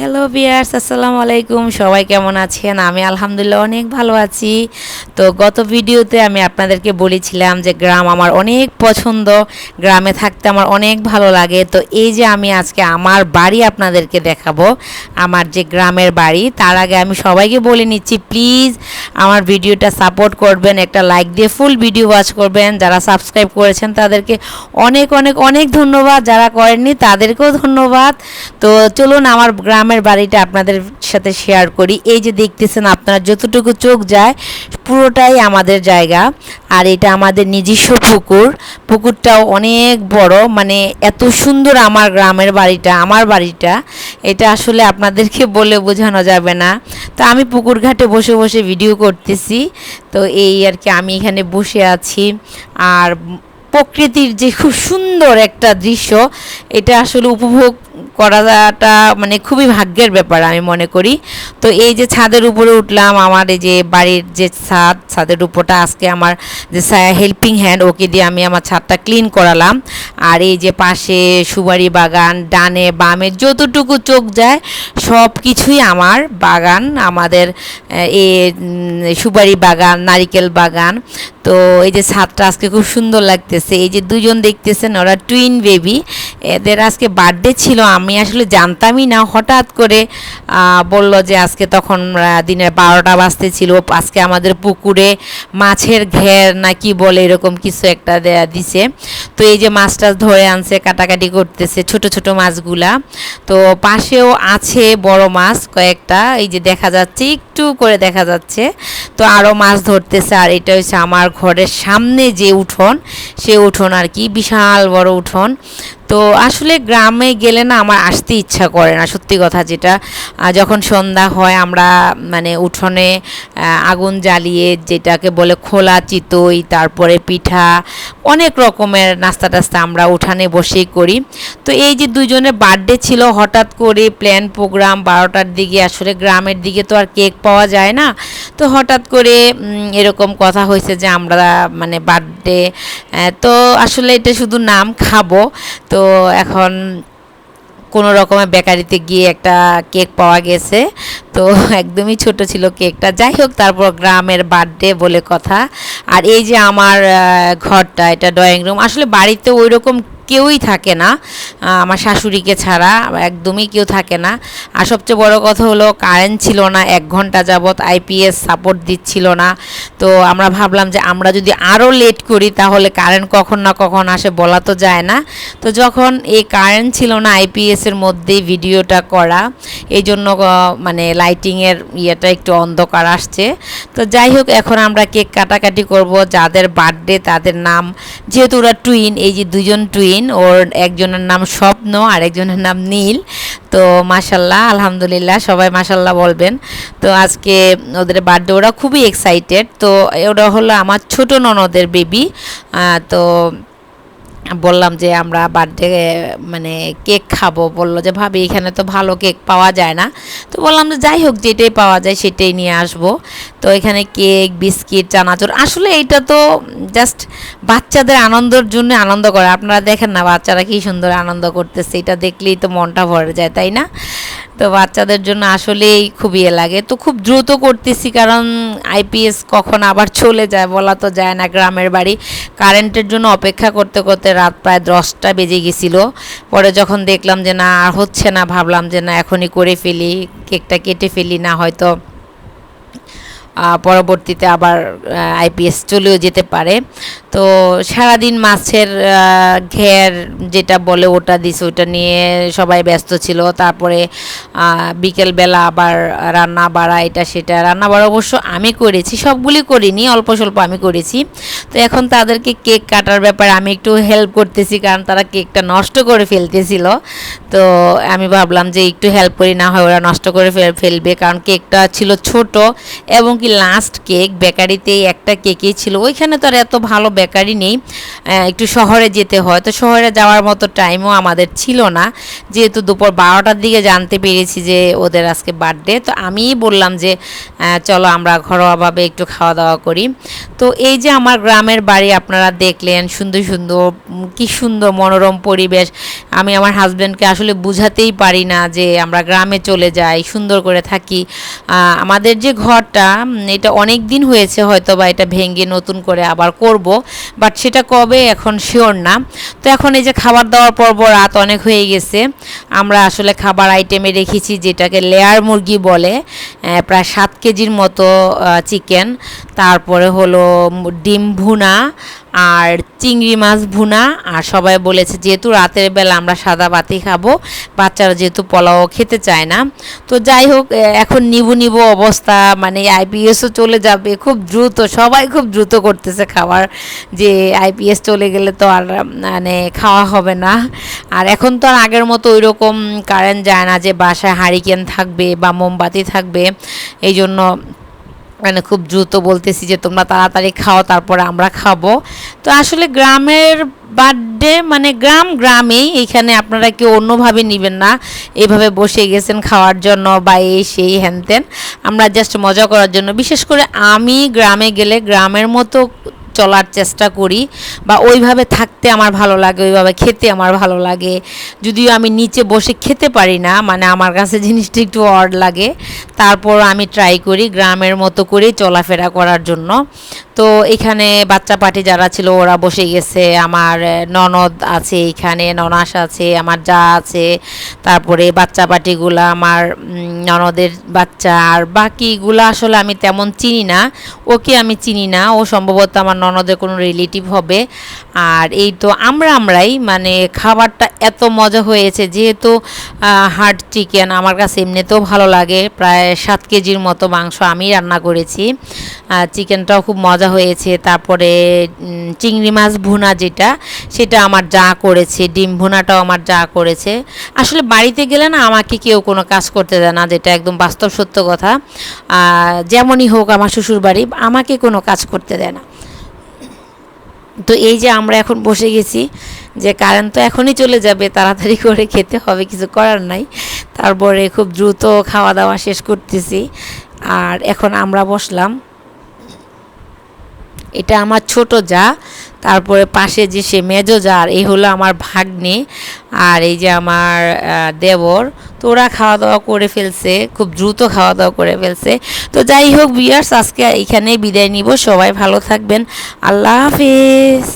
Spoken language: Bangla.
হ্যালো ভিউয়ার্স, আসসালামু আলাইকুম। সবাই কেমন আছেন? আমি আলহামদুলিল্লাহ অনেক ভালো আছি। তো গত ভিডিওতে আমি আপনাদেরকে বলেছিলাম যে গ্রাম আমার অনেক পছন্দ, গ্রামে থাকতে আমার অনেক ভালো লাগে। তো এই যে আমি আজকে আমার বাড়ি আপনাদেরকে দেখাবো, আমার যে গ্রামের বাড়ি। তার আগে আমি সবাইকে বলে নিচ্ছি, প্লিজ আমার ভিডিওটা সাপোর্ট করবেন, একটা লাইক দিয়ে ফুল ভিডিও ওয়াচ করবেন। যারা সাবস্ক্রাইব করেছেন তাদেরকে অনেক অনেক অনেক ধন্যবাদ, যারা করেননি তাদেরকেও ধন্যবাদ। তো চলুন আমার গ্রামের বাড়িটা আপনাদের সাথে শেয়ার করি। এই যে দেখতেছেন আপনারা, যতটুকু চোখ যায় পুরোটাই আমাদের জায়গা। আর এটা আমাদের নিজস্ব পুকুর। পুকুরটাও অনেক বড়, মানে এত সুন্দর আমার গ্রামের বাড়িটা, আমার বাড়িটা এটা আসলে আপনাদেরকে বলে বোঝানো যাবে না। তো আমি পুকুর ঘাটে বসে বসে ভিডিও করতেছি। তো এই আর কি, আমি এখানে বসে আছি। আর প্রকৃতির যে খুব সুন্দর একটা দৃশ্য, এটা আসলে উপভোগ করাটা মানে খুবই ভাগ্যের ব্যাপার আমি মনে করি। তো এই যে ছাদের উপরে উঠলাম, আমার এই যে বাড়ির যে ছাদের উপরটা আজকে আমার যে হেল্পিং হ্যান্ড, ওকে দিয়ে আমি আমার ছাদটা ক্লিন করালাম। আর এই যে পাশে সুপারি বাগান, ডানে বামে যতটুকু চোখ যায় সব কিছুই আমার বাগান, আমাদের এই সুপারি বাগান, নারিকেল বাগান। তো এই যে ছাদটা আজকে খুব সুন্দর লাগতেছে। এই যে দুজন দেখতেছেন, ওরা টুইন বেবি, এদের আজকে বার্থডে ছিল। আমি আসলে জানতামই না, হঠাৎ করে বলল যে আজকে, তখন দিনের 12টা বাজতে ছিল, আজকে আমাদের পুকুরে মাছের ঘের না কি বলে এরকম কিছু একটা দিছে। তো এই যে মাছ টাছ ধরে আনছে, কাটাকাটি করতেছে ছোট ছোট মাছগুলা। তো পাশেও আছে বড় মাছ কয়েকটা, এই যে দেখা যাচ্ছে, একটু করে দেখা যাচ্ছে। তো আরও মাছ ধরতেছে। আর এটা হচ্ছে আমার ঘরের সামনে যে উঠোন, সে উঠোন আর কি, বিশাল বড় উঠোন। তো আসলে গ্রামে গেলে না আমার আসতে ইচ্ছা করে না, সত্যি কথা যেটা। যখন সন্ধ্যা হয় আমরা মানে উঠোনে আগুন জ্বালিয়ে, যেটাকে বলে খোলা চিতই, তারপরে পিঠা, অনেক রকমের নাস্তা টাস্তা আমরা উঠানে বসেই করি। তো এই যে দুজনের বার্থডে ছিল, হঠাৎ করে প্ল্যান প্রোগ্রাম 12টার দিকে। আসলে গ্রামের দিকে তো আর কেক পাওয়া যায় না। তো হঠাৎ করে এরকম কথা হয়েছে যে আমরা মানে বার্থডে, তো আসলে এটা শুধু নাম খাবো। তো এখন কোনো রকমের বেকারিতে গিয়ে একটা কেক পাওয়া গেছে। তো একদমই ছোট ছিল কেকটা, যাই হোক। তারপর গ্রামের বার্থডে বলে কথা। আর এই যে আমার ঘরটা, এটা ড্রয়িং রুম। আসলে বাড়িতে ওই রকম কেউই থাকে না, আমার শাশুড়িকে ছাড়া একদমই কেউ থাকে না। আর সবচেয়ে বড় কথা হলো কারেন্ট ছিল না 1 ঘন্টা যাবৎ, আইপিএস সাপোর্ট দিচ্ছিল না। তো আমরা ভাবলাম যে আমরা যদি আরও লেট করি তাহলে কারেন্ট কখন না কখন আসে বলা তো যায় না। তো যখন এই কারেন্ট ছিল না, আইপিএসের মধ্যেই ভিডিওটা করা, এই জন্য মানে লাইটিংয়ের ইয়েটা একটু অন্ধকার আসছে। তো যাই হোক, এখন আমরা কেক কাটাকাটি করব। যাদের বার্থডে তাদের নাম, যেহেতু ওরা টুইন, এই যে দুজন টুইন, ওর একজনের নাম স্বপ্ন আর একজনের নাম নীল। তো মাশাল্লাহ, আলহামদুলিল্লাহ, সবাই মাশাল্লাহ বলবেন। তো আজকে ওদের বার্থডে, ওরা খুবই এক্সাইটেড। তো ওরা হলো আমার ছোট ননদের বেবি। তো বললাম যে আমরা বার্থডে মানে কেক খাবো। বললো যে ভাবি এখানে তো ভালো কেক পাওয়া যায় না। তো বললাম যে যাই হোক, যেটাই পাওয়া যায় সেটাই নিয়ে আসবো। তো এখানে কেক, বিস্কিট, চানাচুর, আসলে এইটা তো জাস্ট বাচ্চাদের আনন্দের জন্য আনন্দ করে। আপনারা দেখেন না বাচ্চারা কী সুন্দর আনন্দ করতেছে, এটা দেখলেই তো মনটা ভরে যায়, তাই না? তো বাচ্চাদের জন্য আসলেই খুবই লাগে। তো খুব দ্রুত করতেছি, কারণ আইপিএস কখন আবার চলে যায় বলা তো যায় না। গ্রামের বাড়ি, কারেন্টের জন্য অপেক্ষা করতে করতে রাত প্রায় 10টা বেজে গেছিল। পরে যখন দেখলাম যে না, আর হচ্ছে না, ভাবলাম যে না, এখনই করে ফেলি, কেকটা কেটে ফেলি, না হয়তো পরবর্তীতে আবার আইপিএস চলেও যেতে পারে। তো সারাদিন মাছের ঘের যেটা বলে ওটা দিছে, ওটা নিয়ে সবাই ব্যস্ত ছিল। তারপরে বিকেলবেলা আবার রান্না বাড়া, এটা সেটা। রান্না বাড়া অবশ্য আমি করেছি, সবগুলি করিনি, অল্প স্বল্প আমি করেছি। তো এখন তাদেরকে কেক কাটার ব্যাপারে আমি একটু হেল্প করতেছি, কারণ তারা কেকটা নষ্ট করে ফেলতেছিল। তো আমি ভাবলাম যে একটু হেল্প করি, না হয় ওরা নষ্ট করে ফেলবে, কারণ কেকটা ছিল ছোট এবং কি লাস্ট কেক বেকারিতে একটা কেকই ছিল, ওইখানে তো আর এত ভালো বেকারি নেই, একটু শহরে যেতে হয়, তো শহরে যাওয়ার মতো টাইমও আমাদের ছিল না, যেহেতু দুপুর 12টার দিকে জানতে পেরেছি যে ওদের আজকে বার্থডে। তো আমিই বললাম যে চলো আমরা ঘরোয়াভাবে একটু খাওয়া দাওয়া করি। তো এই যে আমার গ্রামের বাড়ি আপনারা দেখলেন, সুন্দর সুন্দর, কি সুন্দর মনোরম পরিবেশ। আমি আমার হাজব্যান্ডকে আসলে বুঝাতেই পারি না যে আমরা গ্রামে চলে যাই, সুন্দর করে থাকি। আমাদের যে ঘরটা এটা অনেক দিন হয়েছে, হয়তো বা এটা ভেঙে নতুন করে আবার করব, বাট সেটা কবে এখন শিওর না। তো এখন এই যে খাবার দাওয়ার পর্ব, রাত অনেক হয়ে গেছে। আমরা আসলে খাবার আইটেমে রেখেছি যেটাকে লেয়ার মুরগি বলে, প্রায় 7 কেজির মতো চিকেন, তারপরে হলো ডিম ভুনা আর চিংড়ি মাছ ভুনা। আর সবাই বলেছে যেহেতু রাতের বেলা আমরা সাদা ভাতই খাবো, বাচ্চারা যেহেতু পোলাও খেতে চায় না। তো যাই হোক, এখন নিবু অবস্থা, মানে আইপিএসও চলে যাবে খুব দ্রুত, সবাই খুব দ্রুত করতেছে খাবার, যে আইপিএস চলে গেলে তো আর মানে খাওয়া হবে না। আর এখন তো আর আগের মতো ওই রকম কারেন্ট যায় না যে বাসায় হারিকেন থাকবে বা মোমবাতি থাকবে, এই জন্য মানে খুব দ্রুত বলতেছি যে তোমরা তাড়াতাড়ি খাও, তারপরে আমরা খাবো। তো আসলে গ্রামের বার্থডে মানে গ্রামেই, এখানে আপনারা কেউ অন্যভাবে নেবেন না, এইভাবে বসে গেছেন খাওয়ার জন্য বা এই সেই হ্যানত্যান, আমরা জাস্ট মজা করার জন্য। বিশেষ করে আমি গ্রামে গেলে গ্রামের মতো চলার চেষ্টা করি, বা ওইভাবে থাকতে আমার ভালো লাগে, ওইভাবে খেতে আমার ভালো লাগে। যদিও আমি নিচে বসে খেতে পারি না, মানে আমার কাছে জিনিসটা একটু অড লাগে, তারপর আমি ট্রাই করি গ্রামের মতো করেই চলাফেরা করার জন্য। তো এখানে বাচ্চা পার্টি যারা ছিল ওরা বসে গেছে, আমার ননদ আছে এখানে, ননাস আছে, আমার যা আছে, তারপরে বাচ্চা পার্টিগুলো আমার ননদের বাচ্চা, আর বাকিগুলো আসলে আমি তেমন চিনি না, ওকে আমি চিনি না, ও সম্ভবত আমার ননদের কোনো রিলেটিভ হবে। আর এই তো আমরাই, মানে খাবারটা এত মজা হয়েছে, যেহেতু হার্ড চিকেন আমার কাছে এমনিতেও ভালো লাগে, প্রায় 7 কেজির মতো মাংস আমি রান্না করেছি, চিকেনটাও খুব মজা হয়েছে। তারপরে চিংড়ি মাছ ভুনা যেটা, সেটা আমার যা করেছে, ডিম ভুনাটাও আমার যা করেছে। আসলে বাড়িতে গেলে না আমাকে কেউ কোনো কাজ করতে দেয় না, যেটা একদম বাস্তব সত্য কথা, যেমনই হোক আমার শ্বশুর বাড়ি আমাকে কোনো কাজ করতে দেয় না। তো এই যে আমরা এখন বসে গেছি, যে কারেন্ট তো এখনই চলে যাবে, তাড়াতাড়ি করে খেতে হবে, কিছু করার নাই। তারপরে খুব দ্রুত খাওয়া দাওয়া শেষ করতেছি, আর এখন আমরা বসলাম। এটা আমার ছোট যা, তারপরে পাশে যে সে মেজো যা, আর এই হলো আমার ভাগ্নে, আর এই যে আমার দেবর। তো ওরা খাওয়া দাওয়া করে ফেলছে, খুব দ্রুত খাওয়া দাওয়া করে ফেলছে। তো যাই হোক ভিউয়ার্স, আজকে এখানেই বিদায় নিব, সবাই ভালো থাকবেন, আল্লাহ হাফেজ।